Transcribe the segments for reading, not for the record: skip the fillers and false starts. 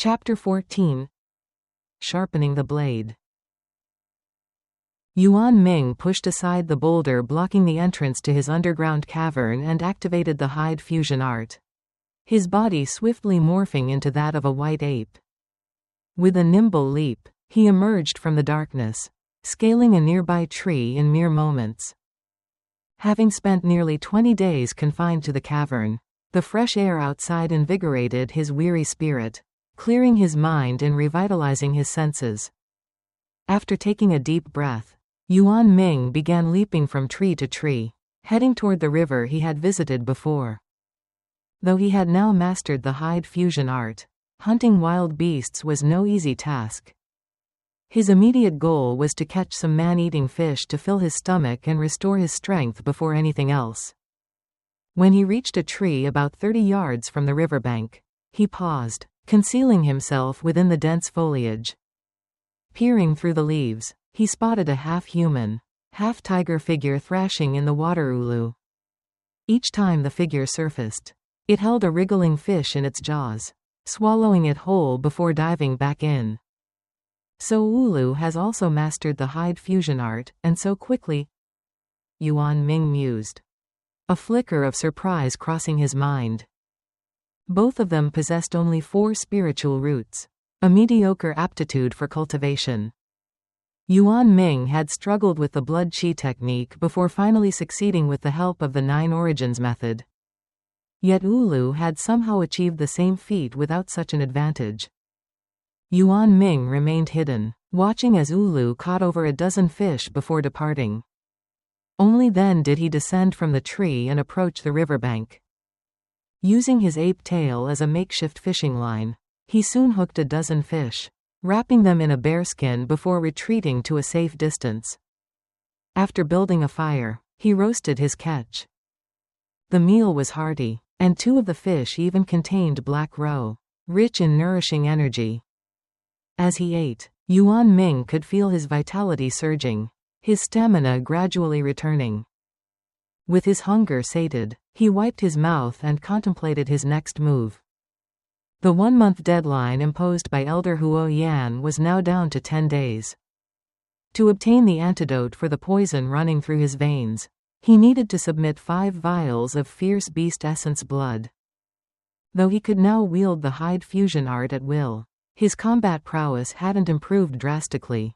Chapter 14. Sharpening the Blade. Yuan Ming pushed aside the boulder blocking the entrance to his underground cavern and activated the hide fusion art. His body swiftly morphing into that of a white ape. With a nimble leap, he emerged from the darkness, scaling a nearby tree in mere moments. Having spent nearly 20 days confined to the cavern, the fresh air outside invigorated his weary spirit, clearing his mind and revitalizing his senses. After taking a deep breath, Yuan Ming began leaping from tree to tree, heading toward the river he had visited before. Though he had now mastered the hide fusion art, hunting wild beasts was no easy task. His immediate goal was to catch some man-eating fish to fill his stomach and restore his strength before anything else. When he reached a tree about 30 yards from the riverbank, he paused, concealing himself within the dense foliage. Peering through the leaves, he spotted a half-human, half-tiger figure thrashing in the water ulu. Each time the figure surfaced, it held a wriggling fish in its jaws, swallowing it whole before diving back in. So Ulu has also mastered the hide fusion art, and so quickly? Yuan Ming mused, a flicker of surprise crossing his mind. Both of them possessed only 4 spiritual roots, a mediocre aptitude for cultivation. Yuan Ming had struggled with the blood qi technique before finally succeeding with the help of the 9 origins method. Yet Ulu had somehow achieved the same feat without such an advantage. Yuan Ming remained hidden, watching as Ulu caught over a dozen fish before departing. Only then did he descend from the tree and approach the riverbank. Using his ape tail as a makeshift fishing line, he soon hooked a dozen fish, wrapping them in a bearskin before retreating to a safe distance. After building a fire, he roasted his catch. The meal was hearty, and 2 of the fish even contained black roe, rich in nourishing energy. As he ate, Yuan Ming could feel his vitality surging, his stamina gradually returning. With his hunger sated, he wiped his mouth and contemplated his next move. The 1-month deadline imposed by Elder Huo Yan was now down to 10 days. To obtain the antidote for the poison running through his veins, he needed to submit 5 vials of fierce beast essence blood. Though he could now wield the hide fusion art at will, his combat prowess hadn't improved drastically.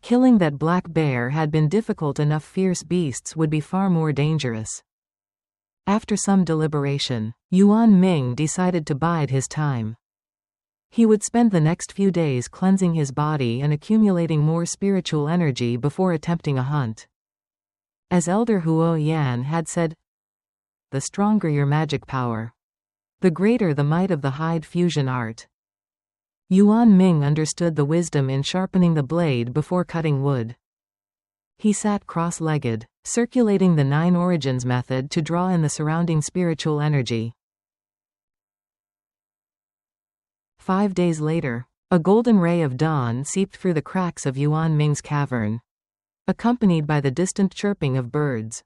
Killing that black bear had been difficult enough. Fierce beasts would be far more dangerous. After some deliberation, Yuan Ming decided to bide his time. He would spend the next few days cleansing his body and accumulating more spiritual energy before attempting a hunt. As Elder Huo Yan had said, "The stronger your magic power, the greater the might of the hide fusion art." Yuan Ming understood the wisdom in sharpening the blade before cutting wood. He sat cross-legged, circulating the 9 origins method to draw in the surrounding spiritual energy. 5 days later, a golden ray of dawn seeped through the cracks of Yuan Ming's cavern, accompanied by the distant chirping of birds.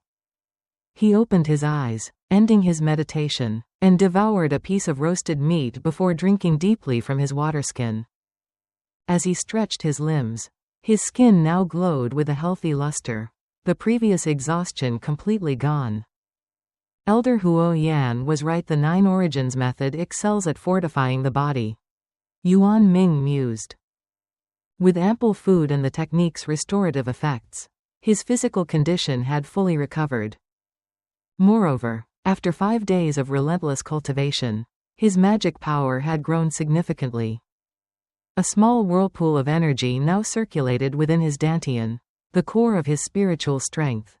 He opened his eyes, ending his meditation, and devoured a piece of roasted meat before drinking deeply from his waterskin. As he stretched his limbs, his skin now glowed with a healthy luster, the previous exhaustion completely gone. Elder Huo Yan was right, the 9 origins method excels at fortifying the body. Yuan Ming mused. With ample food and the technique's restorative effects, his physical condition had fully recovered. Moreover, after 5 days of relentless cultivation, his magic power had grown significantly. A small whirlpool of energy now circulated within his dantian, the core of his spiritual strength.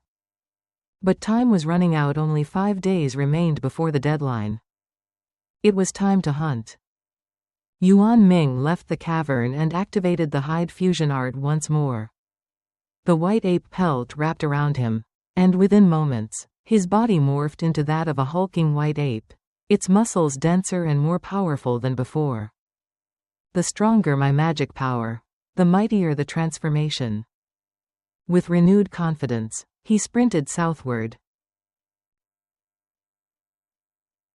But time was running out. Only 5 days remained before the deadline. It was time to hunt. Yuan Ming left the cavern and activated the hide fusion art once more. The white ape pelt wrapped around him, and within moments, his body morphed into that of a hulking white ape, its muscles denser and more powerful than before. The stronger my magic power, the mightier the transformation. With renewed confidence, he sprinted southward.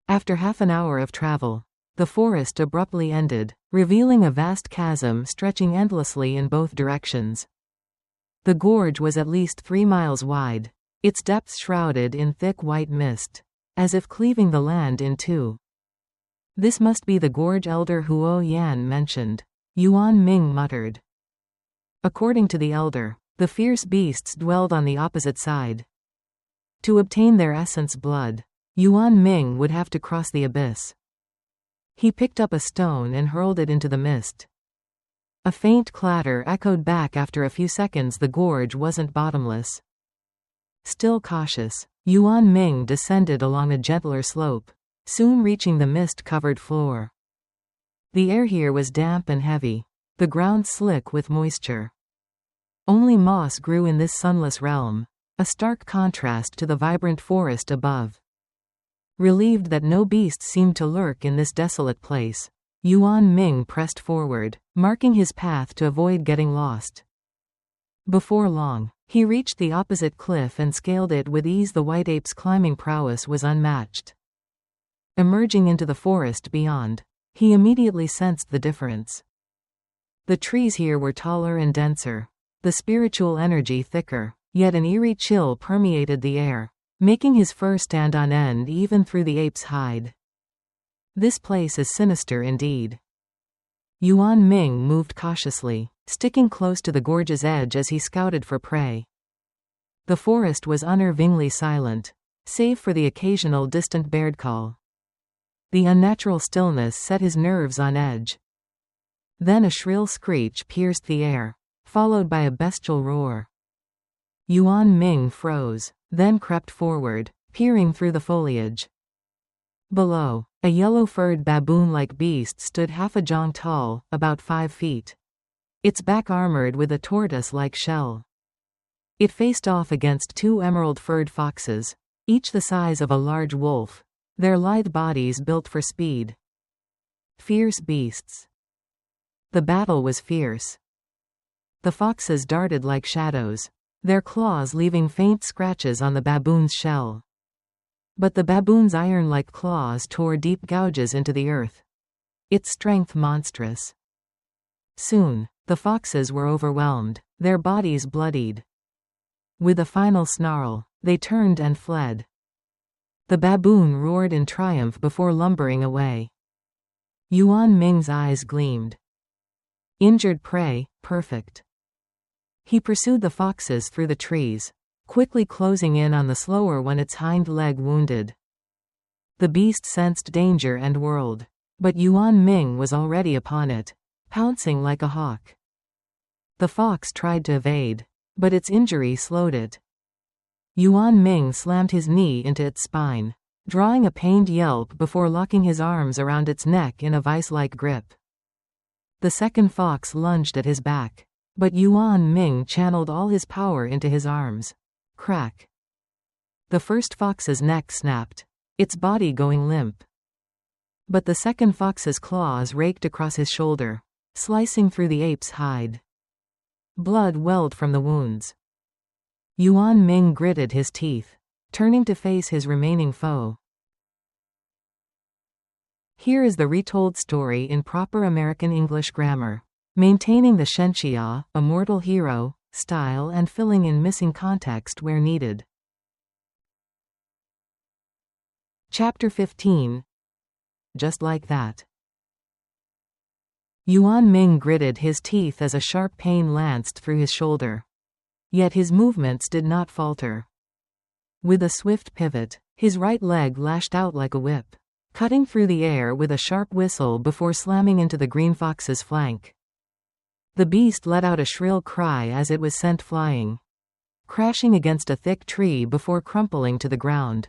After half an hour of travel, the forest abruptly ended, revealing a vast chasm stretching endlessly in both directions. The gorge was at least 3 miles wide, its depths shrouded in thick white mist, as if cleaving the land in two. "This must be the gorge elder Huo Yan mentioned," Yuan Ming muttered. According to the elder, the fierce beasts dwelled on the opposite side. To obtain their essence blood, Yuan Ming would have to cross the abyss. He picked up a stone and hurled it into the mist. A faint clatter echoed back. After a few seconds the gorge wasn't bottomless. Still cautious, Yuan Ming descended along a gentler slope, soon reaching the mist-covered floor. The air here was damp and heavy, the ground slick with moisture. Only moss grew in this sunless realm, a stark contrast to the vibrant forest above. Relieved that no beasts seemed to lurk in this desolate place, Yuan Ming pressed forward, marking his path to avoid getting lost. Before long, he reached the opposite cliff and scaled it with ease. The white ape's climbing prowess was unmatched. Emerging into the forest beyond, he immediately sensed the difference. The trees here were taller and denser, the spiritual energy thicker, yet an eerie chill permeated the air, making his fur stand on end even through the ape's hide. This place is sinister indeed. Yuan Ming moved cautiously, sticking close to the gorge's edge as he scouted for prey. The forest was unnervingly silent, save for the occasional distant bird call. The unnatural stillness set his nerves on edge. Then a shrill screech pierced the air, followed by a bestial roar. Yuan Ming froze, then crept forward, peering through the foliage. Below, a yellow-furred baboon-like beast stood half a zhang tall, about 5 feet. Its back armored with a tortoise-like shell. It faced off against 2 emerald-furred foxes, each the size of a large wolf, their lithe bodies built for speed. Fierce beasts. The battle was fierce. The foxes darted like shadows, their claws leaving faint scratches on the baboon's shell. But the baboon's iron-like claws tore deep gouges into the earth, its strength monstrous. Soon, the foxes were overwhelmed, their bodies bloodied. With a final snarl, they turned and fled. The baboon roared in triumph before lumbering away. Yuan Ming's eyes gleamed. Injured prey, perfect. He pursued the foxes through the trees, quickly closing in on the slower one, its hind leg wounded. The beast sensed danger and whirled, but Yuan Ming was already upon it, pouncing like a hawk. The fox tried to evade, but its injury slowed it. Yuan Ming slammed his knee into its spine, drawing a pained yelp before locking his arms around its neck in a vice-like grip. The second fox lunged at his back, but Yuan Ming channeled all his power into his arms. Crack. The first fox's neck snapped, its body going limp. But the second fox's claws raked across his shoulder, slicing through the ape's hide. Blood welled from the wounds. Yuan Ming gritted his teeth, turning to face his remaining foe. Here is the retold story in proper American English grammar, maintaining the Xianxia, immortal hero, style and filling in missing context where needed. Chapter 15. Just like that. Yuan Ming gritted his teeth as a sharp pain lanced through his shoulder. Yet his movements did not falter. With a swift pivot, his right leg lashed out like a whip, cutting through the air with a sharp whistle before slamming into the green fox's flank. The beast let out a shrill cry as it was sent flying, crashing against a thick tree before crumpling to the ground.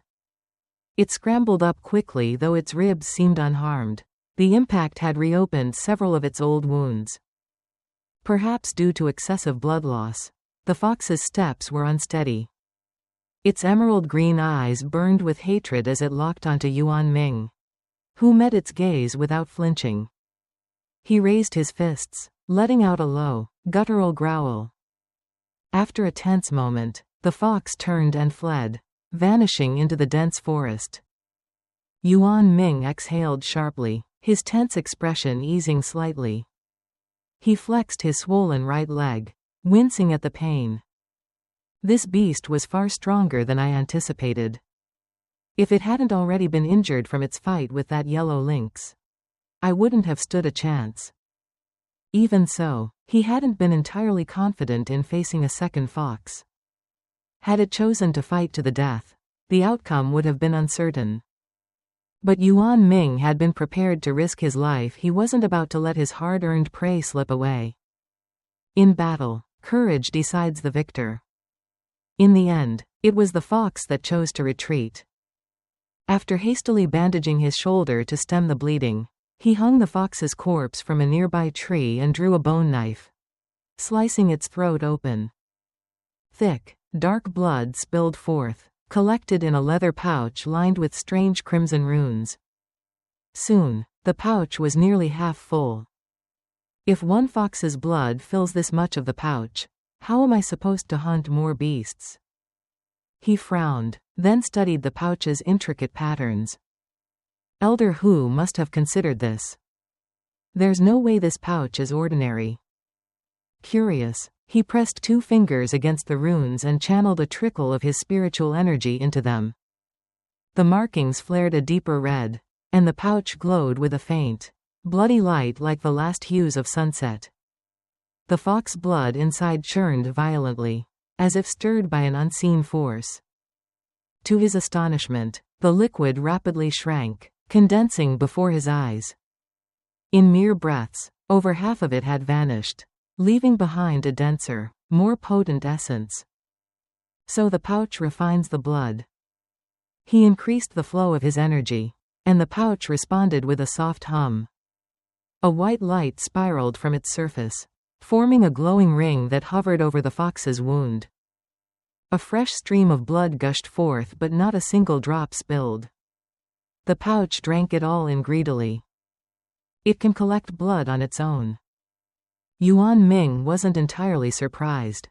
It scrambled up quickly, though its ribs seemed unharmed. The impact had reopened several of its old wounds. Perhaps due to excessive blood loss, the fox's steps were unsteady. Its emerald green eyes burned with hatred as it locked onto Yuan Ming, who met its gaze without flinching. He raised his fists, letting out a low, guttural growl. After a tense moment, the fox turned and fled, vanishing into the dense forest. Yuan Ming exhaled sharply, his tense expression easing slightly. He flexed his swollen right leg, wincing at the pain. This beast was far stronger than I anticipated. If it hadn't already been injured from its fight with that yellow lynx, I wouldn't have stood a chance. Even so, he hadn't been entirely confident in facing a second fox. Had it chosen to fight to the death, the outcome would have been uncertain. But Yuan Ming had been prepared to risk his life. He wasn't about to let his hard-earned prey slip away. In battle, courage decides the victor. In the end, it was the fox that chose to retreat. After hastily bandaging his shoulder to stem the bleeding, he hung the fox's corpse from a nearby tree and drew a bone knife, slicing its throat open. Thick, dark blood spilled forth, collected in a leather pouch lined with strange crimson runes. Soon, the pouch was nearly half full. If one fox's blood fills this much of the pouch, how am I supposed to hunt more beasts? He frowned, then studied the pouch's intricate patterns. Elder Hu must have considered this. There's no way this pouch is ordinary. Curious, he pressed 2 fingers against the runes and channeled a trickle of his spiritual energy into them. The markings flared a deeper red, and the pouch glowed with a faint, bloody light like the last hues of sunset. The fox blood inside churned violently, as if stirred by an unseen force. To his astonishment, the liquid rapidly shrank, condensing before his eyes. In mere breaths, over half of it had vanished, leaving behind a denser, more potent essence. So the pouch refines the blood. He increased the flow of his energy, and the pouch responded with a soft hum. A white light spiraled from its surface, forming a glowing ring that hovered over the fox's wound. A fresh stream of blood gushed forth, but not a single drop spilled. The pouch drank it all in greedily. It can collect blood on its own. Yuan Ming wasn't entirely surprised.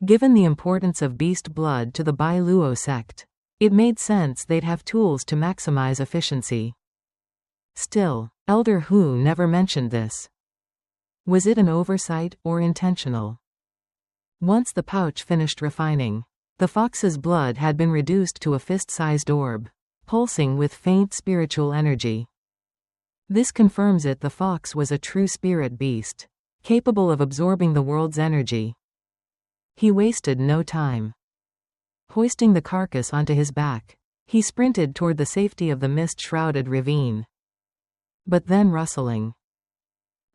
Given the importance of beast blood to the Bai Luo sect, it made sense they'd have tools to maximize efficiency. Still, Elder Hu never mentioned this. Was it an oversight or intentional? Once the pouch finished refining, the fox's blood had been reduced to a fist-sized orb, pulsing with faint spiritual energy. This confirms it the fox was a true spirit beast, capable of absorbing the world's energy. He wasted no time. Hoisting the carcass onto his back, he sprinted toward the safety of the mist-shrouded ravine. But then rustling.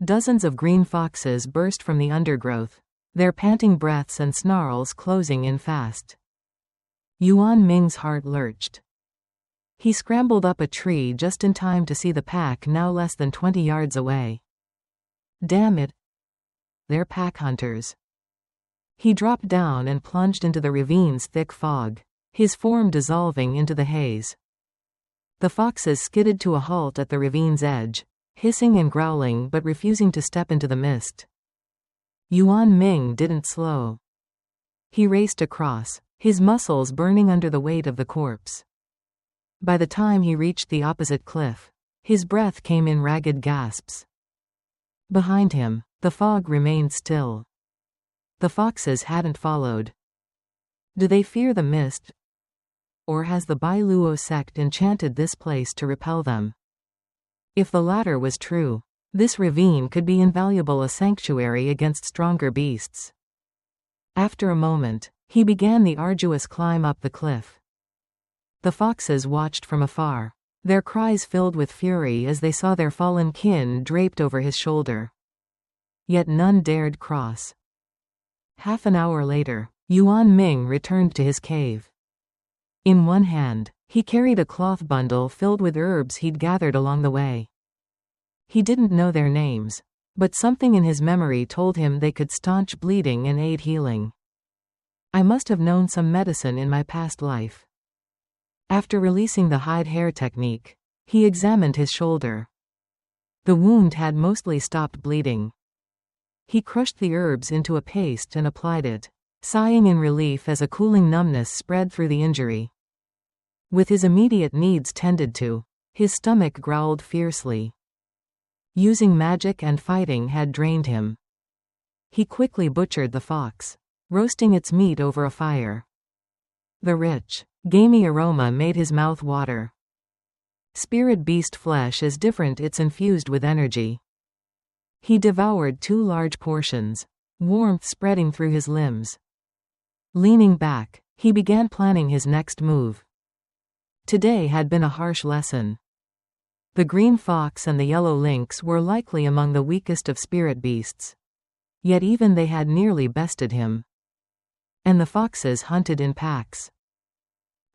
Dozens of green foxes burst from the undergrowth, their panting breaths and snarls closing in fast. Yuan Ming's heart lurched. He scrambled up a tree just in time to see the pack now less than 20 yards away. Damn it! They're pack hunters. He dropped down and plunged into the ravine's thick fog, his form dissolving into the haze. The foxes skidded to a halt at the ravine's edge, hissing and growling but refusing to step into the mist. Yuan Ming didn't slow. He raced across, his muscles burning under the weight of the corpse. By the time he reached the opposite cliff, his breath came in ragged gasps. Behind him, the fog remained still. The foxes hadn't followed. Do they fear the mist? Or has the Bai Luo sect enchanted this place to repel them? If the latter was true, this ravine could be invaluable, a sanctuary against stronger beasts. After a moment, he began the arduous climb up the cliff. The foxes watched from afar, their cries filled with fury as they saw their fallen kin draped over his shoulder. Yet none dared cross. Half an hour later, Yuan Ming returned to his cave. In one hand, he carried a cloth bundle filled with herbs he'd gathered along the way. He didn't know their names, but something in his memory told him they could staunch bleeding and aid healing. I must have known some medicine in my past life. After releasing the hide hair technique, he examined his shoulder. The wound had mostly stopped bleeding. He crushed the herbs into a paste and applied it, sighing in relief as a cooling numbness spread through the injury. With his immediate needs tended to, His stomach growled fiercely. Using magic and fighting had drained him. He quickly butchered the fox, roasting its meat over a fire. The rich, gamey aroma made his mouth water. Spirit beast flesh is different, it's infused with energy. He devoured 2 large portions, warmth spreading through his limbs. Leaning back, he began planning his next move. Today had been a harsh lesson. The green fox and the yellow lynx were likely among the weakest of spirit beasts. Yet even they had nearly bested him. And the foxes hunted in packs.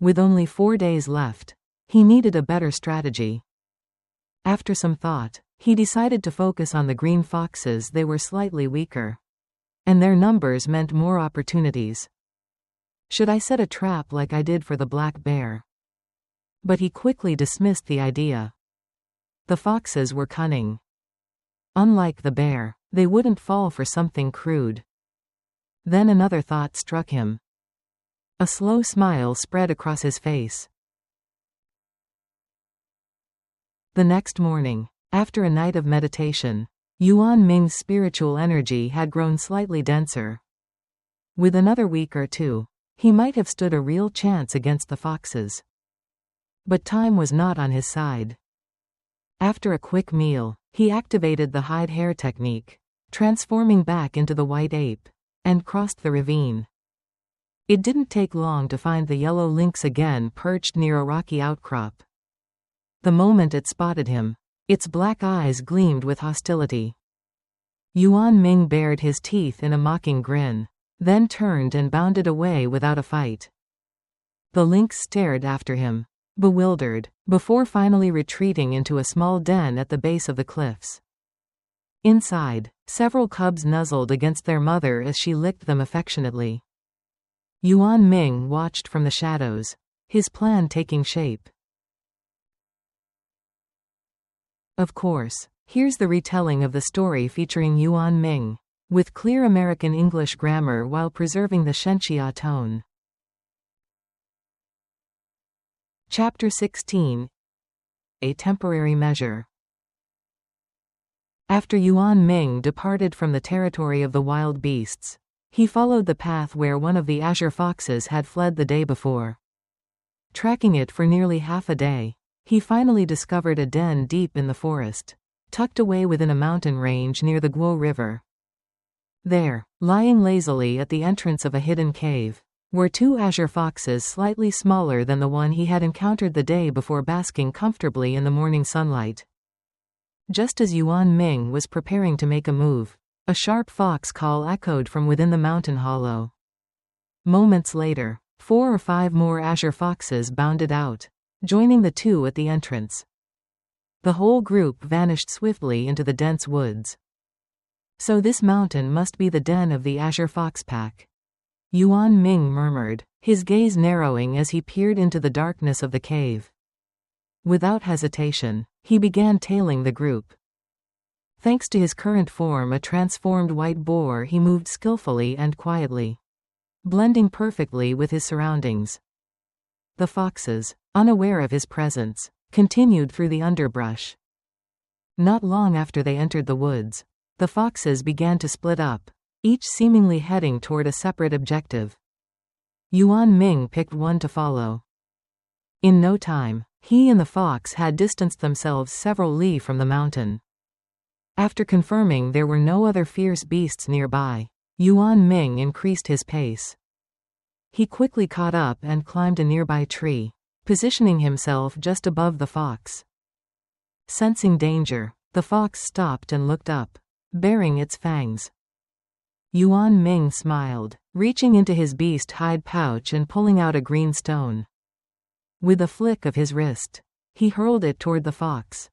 With only 4 days left, he needed a better strategy. After some thought, he decided to focus on the green foxes. They were slightly weaker, and their numbers meant more opportunities. Should I set a trap like I did for the black bear? But he quickly dismissed the idea. The foxes were cunning. Unlike the bear, they wouldn't fall for something crude. Then another thought struck him. A slow smile spread across his face. The next morning, after a night of meditation, Yuan Ming's spiritual energy had grown slightly denser. With another week or 2, he might have stood a real chance against the foxes. But time was not on his side. After a quick meal, he activated the hide hair technique, transforming back into the white ape, and crossed the ravine. It didn't take long to find the yellow lynx again perched near a rocky outcrop. The moment it spotted him, its black eyes gleamed with hostility. Yuan Ming bared his teeth in a mocking grin, then turned and bounded away without a fight. The lynx stared after him, bewildered, before finally retreating into a small den at the base of the cliffs. Inside, several cubs nuzzled against their mother as she licked them affectionately. Yuan Ming watched from the shadows, his plan taking shape. Of course, here's the retelling of the story featuring Yuan Ming, with clear American English grammar while preserving the Xianxia tone. Chapter 16. A temporary measure. After Yuan Ming departed from the territory of the wild beasts, he followed the path where one of the azure foxes had fled the day before. Tracking it for nearly half a day, he finally discovered a den deep in the forest, tucked away within a mountain range near the Guo River. There, lying lazily at the entrance of a hidden cave, were 2 azure foxes slightly smaller than the one he had encountered the day before, basking comfortably in the morning sunlight. Just as Yuan Ming was preparing to make a move, a sharp fox call echoed from within the mountain hollow. Moments later, 4 or 5 more azure foxes bounded out, joining the 2 at the entrance. The whole group vanished swiftly into the dense woods. So this mountain must be the den of the azure fox pack. Yuan Ming murmured, his gaze narrowing as he peered into the darkness of the cave. Without hesitation, he began tailing the group. Thanks to his current form, a transformed white boar, he moved skillfully and quietly, blending perfectly with his surroundings. The foxes, unaware of his presence, continued through the underbrush. Not long after they entered the woods, the foxes began to split up, each seemingly heading toward a separate objective. Yuan Ming picked one to follow. In no time, he and the fox had distanced themselves several li from the mountain. After confirming there were no other fierce beasts nearby, Yuan Ming increased his pace. He quickly caught up and climbed a nearby tree, positioning himself just above the fox. Sensing danger, the fox stopped and looked up, baring its fangs. Yuan Ming smiled, reaching into his beast hide pouch and pulling out a green stone. With a flick of his wrist, he hurled it toward the fox.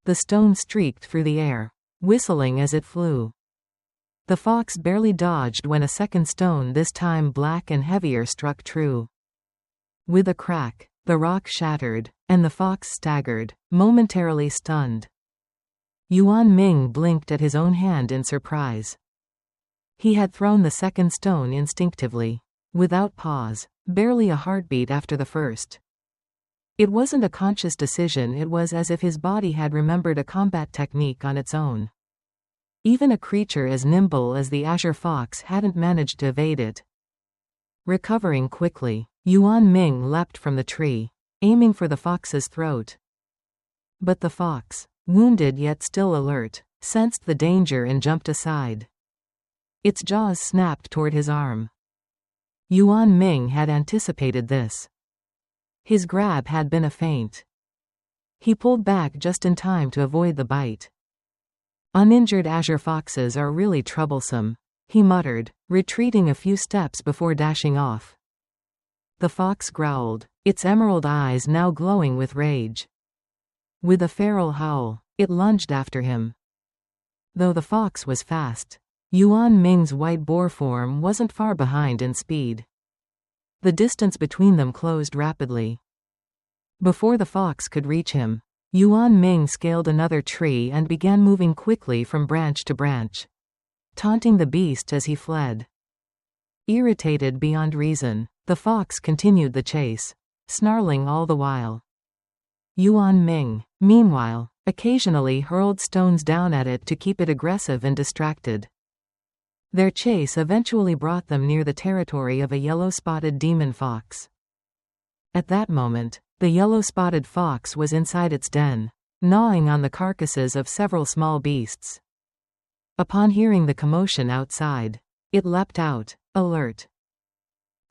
The stone streaked through the air, whistling as it flew. The fox barely dodged when a second stone, this time black and heavier, struck true. With a crack, the rock shattered, and the fox staggered, momentarily stunned. Yuan Ming blinked at his own hand in surprise. He had thrown the second stone instinctively, without pause, barely a heartbeat after the first. It wasn't a conscious decision, it was as if his body had remembered a combat technique on its own. Even a creature as nimble as the azure fox hadn't managed to evade it. Recovering quickly, Yuan Ming leapt from the tree, aiming for the fox's throat. But the fox, wounded yet still alert, sensed the danger and jumped aside. Its jaws snapped toward his arm. Yuan Ming had anticipated this. His grab had been a feint. He pulled back just in time to avoid the bite. Uninjured azure foxes are really troublesome, he muttered, retreating a few steps before dashing off. The fox growled, its emerald eyes now glowing with rage. With a feral howl, it lunged after him. Though the fox was fast, Yuan Ming's white boar form wasn't far behind in speed. The distance between them closed rapidly. Before the fox could reach him, Yuan Ming scaled another tree and began moving quickly from branch to branch, taunting the beast as he fled. Irritated beyond reason, the fox continued the chase, snarling all the while. Yuan Ming, meanwhile, occasionally hurled stones down at it to keep it aggressive and distracted. Their chase eventually brought them near the territory of a yellow-spotted demon fox. At that moment, the yellow-spotted fox was inside its den, gnawing on the carcasses of several small beasts. Upon hearing the commotion outside, it leapt out, alert.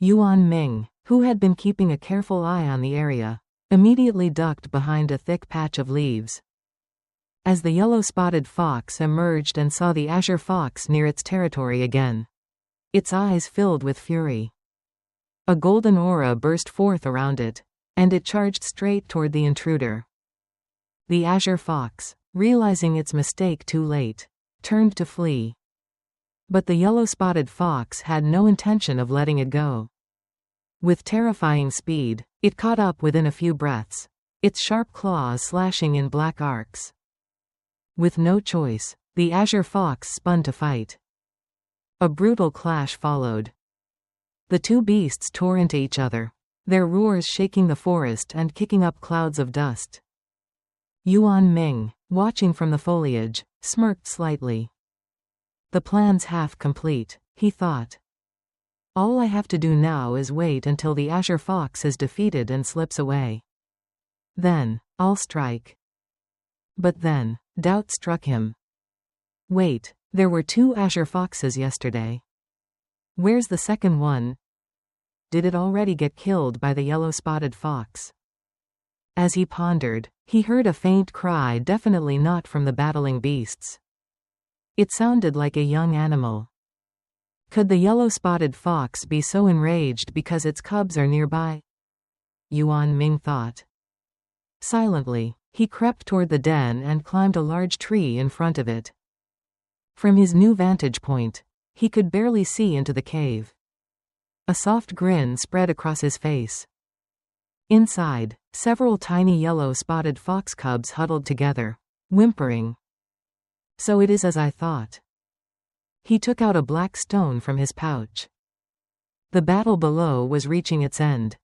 Yuan Ming, who had been keeping a careful eye on the area, immediately ducked behind a thick patch of leaves. As the yellow-spotted fox emerged and saw the azure fox near its territory again, its eyes filled with fury. A golden aura burst forth around it, and it charged straight toward the intruder. The azure fox, realizing its mistake too late, turned to flee. But the yellow-spotted fox had no intention of letting it go. With terrifying speed, it caught up within a few breaths, its sharp claws slashing in black arcs. With no choice, the azure fox spun to fight. A brutal clash followed. The two beasts tore into each other, their roars shaking the forest and kicking up clouds of dust. Yuan Ming, watching from the foliage, smirked slightly. The plan's half complete, he thought. All I have to do now is wait until the azure fox is defeated and slips away. Then, I'll strike. But then, doubt struck him. Wait, there were 2 azure foxes yesterday. Where's the second one? Did it already get killed by the yellow-spotted fox? As he pondered, he heard a faint cry, definitely not from the battling beasts. It sounded like a young animal. Could the yellow-spotted fox be so enraged because its cubs are nearby? Yuan Ming thought. Silently, he crept toward the den and climbed a large tree in front of it. From his new vantage point, he could barely see into the cave. A soft grin spread across his face. Inside, several tiny yellow-spotted fox cubs huddled together, whimpering. So it is as I thought. He took out a black stone from his pouch. The battle below was reaching its end.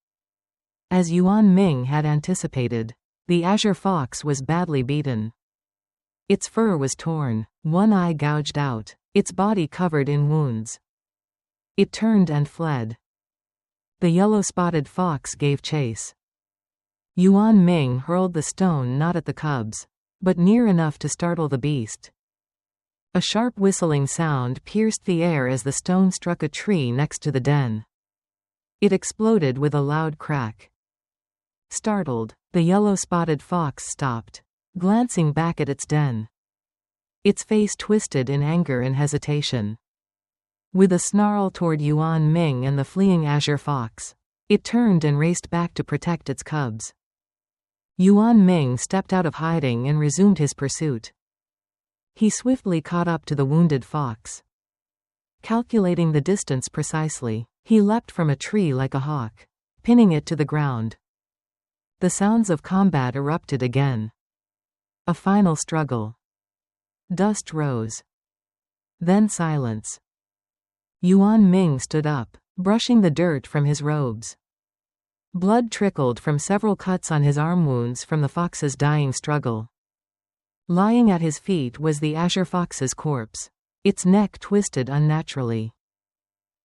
As Yuan Ming had anticipated, the azure fox was badly beaten. Its fur was torn, one eye gouged out, its body covered in wounds. It turned and fled. The yellow-spotted fox gave chase. Yuan Ming hurled the stone not at the cubs, but near enough to startle the beast. A sharp whistling sound pierced the air as the stone struck a tree next to the den. It exploded with a loud crack. Startled, the yellow-spotted fox stopped, glancing back at its den. Its face twisted in anger and hesitation. With a snarl toward Yuan Ming and the fleeing azure fox, it turned and raced back to protect its cubs. Yuan Ming stepped out of hiding and resumed his pursuit. He swiftly caught up to the wounded fox. Calculating the distance precisely, he leapt from a tree like a hawk, pinning it to the ground. The sounds of combat erupted again. A final struggle. Dust rose. Then silence. Yuan Ming stood up, brushing the dirt from his robes. Blood trickled from several cuts on his arm wounds from the fox's dying struggle. Lying at his feet was the azure fox's corpse, its neck twisted unnaturally.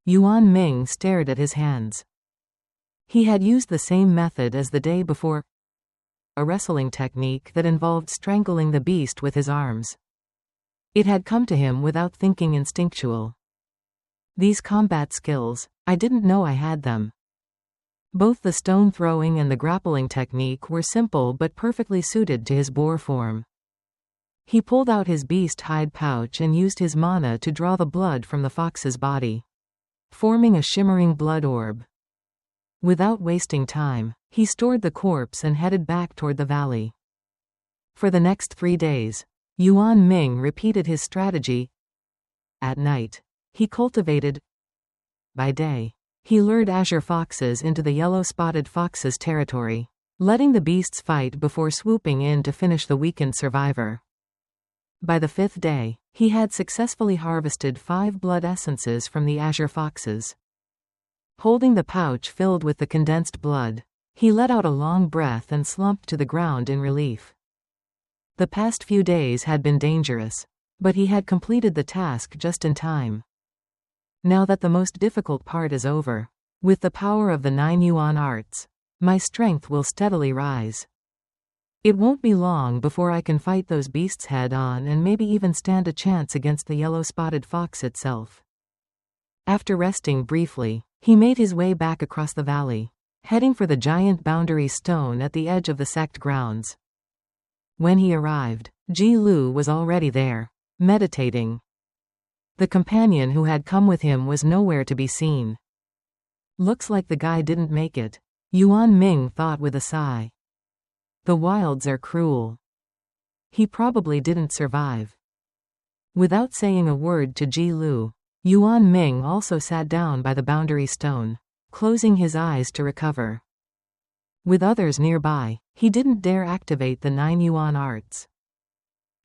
Yuan Ming stared at his hands. He had used the same method as the day before, a wrestling technique that involved strangling the beast with his arms. It had come to him without thinking, instinctual. These combat skills, I didn't know I had them. Both the stone throwing and the grappling technique were simple but perfectly suited to his boar form. He pulled out his beast hide pouch and used his mana to draw the blood from the fox's body, forming a shimmering blood orb. Without wasting time, he stored the corpse and headed back toward the valley. For the next 3 days, Yuan Ming repeated his strategy. At night, he cultivated. By day, he lured azure foxes into the yellow-spotted fox's territory, letting the beasts fight before swooping in to finish the weakened survivor. By the 5th day, he had successfully harvested 5 blood essences from the azure foxes. Holding the pouch filled with the condensed blood, he let out a long breath and slumped to the ground in relief. The past few days had been dangerous, but he had completed the task just in time. Now that the most difficult part is over, with the power of the 9 yuan arts, my strength will steadily rise. It won't be long before I can fight those beasts head-on and maybe even stand a chance against the yellow-spotted fox itself. After resting briefly, he made his way back across the valley, heading for the giant boundary stone at the edge of the sect grounds. When he arrived, Ji Lu was already there, meditating. The companion who had come with him was nowhere to be seen. Looks like the guy didn't make it, Yuan Ming thought with a sigh. The wilds are cruel. He probably didn't survive. Without saying a word to Ji Lu, Yuan Ming also sat down by the boundary stone, closing his eyes to recover. With others nearby, he didn't dare activate the 9 yuan arts.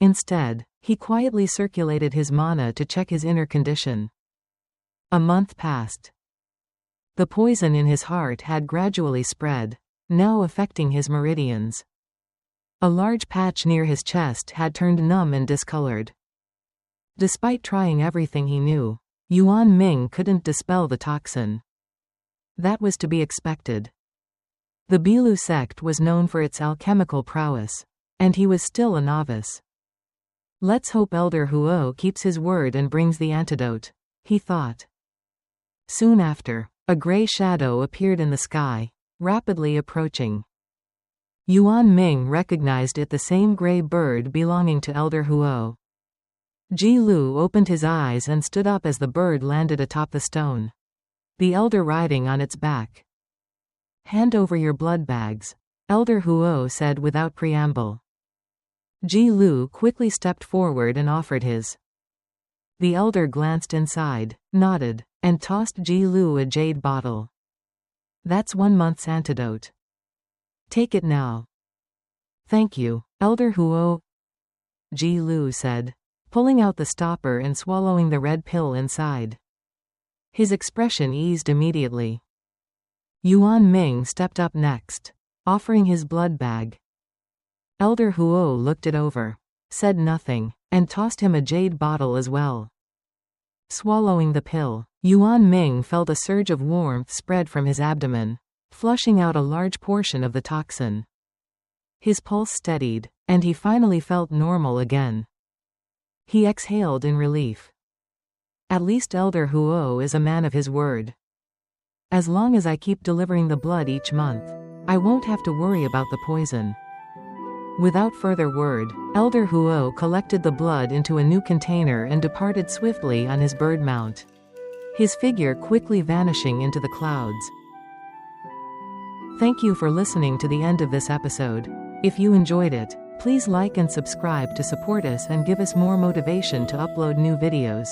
Instead, he quietly circulated his mana to check his inner condition. A month passed. The poison in his heart had gradually spread, now affecting his meridians. A large patch near his chest had turned numb and discolored. Despite trying everything he knew, Yuan Ming couldn't dispel the toxin. That was to be expected. The Bilu sect was known for its alchemical prowess, and he was still a novice. Let's hope Elder Huo keeps his word and brings the antidote, he thought. Soon after, a gray shadow appeared in the sky, rapidly approaching. Yuan Ming recognized it, the same gray bird belonging to Elder Huo. Ji Lu opened his eyes and stood up as the bird landed atop the stone, the elder riding on its back. Hand over your blood bags, Elder Huo said without preamble. Ji Lu quickly stepped forward and offered his. The elder glanced inside, nodded, and tossed Ji Lu a jade bottle. That's 1 month's antidote. Take it now. Thank you, Elder Huo, Ji Lu said, pulling out the stopper and swallowing the red pill inside. His expression eased immediately. Yuan Ming stepped up next, offering his blood bag. Elder Huo looked it over, said nothing, and tossed him a jade bottle as well. Swallowing the pill, Yuan Ming felt a surge of warmth spread from his abdomen, flushing out a large portion of the toxin. His pulse steadied, and he finally felt normal again. He exhaled in relief. At least Elder Huo is a man of his word. As long as I keep delivering the blood each month, I won't have to worry about the poison. Without further word, Elder Huo collected the blood into a new container and departed swiftly on his bird mount, his figure quickly vanishing into the clouds. Thank you for listening to the end of this episode. If you enjoyed it, please like and subscribe to support us and give us more motivation to upload new videos.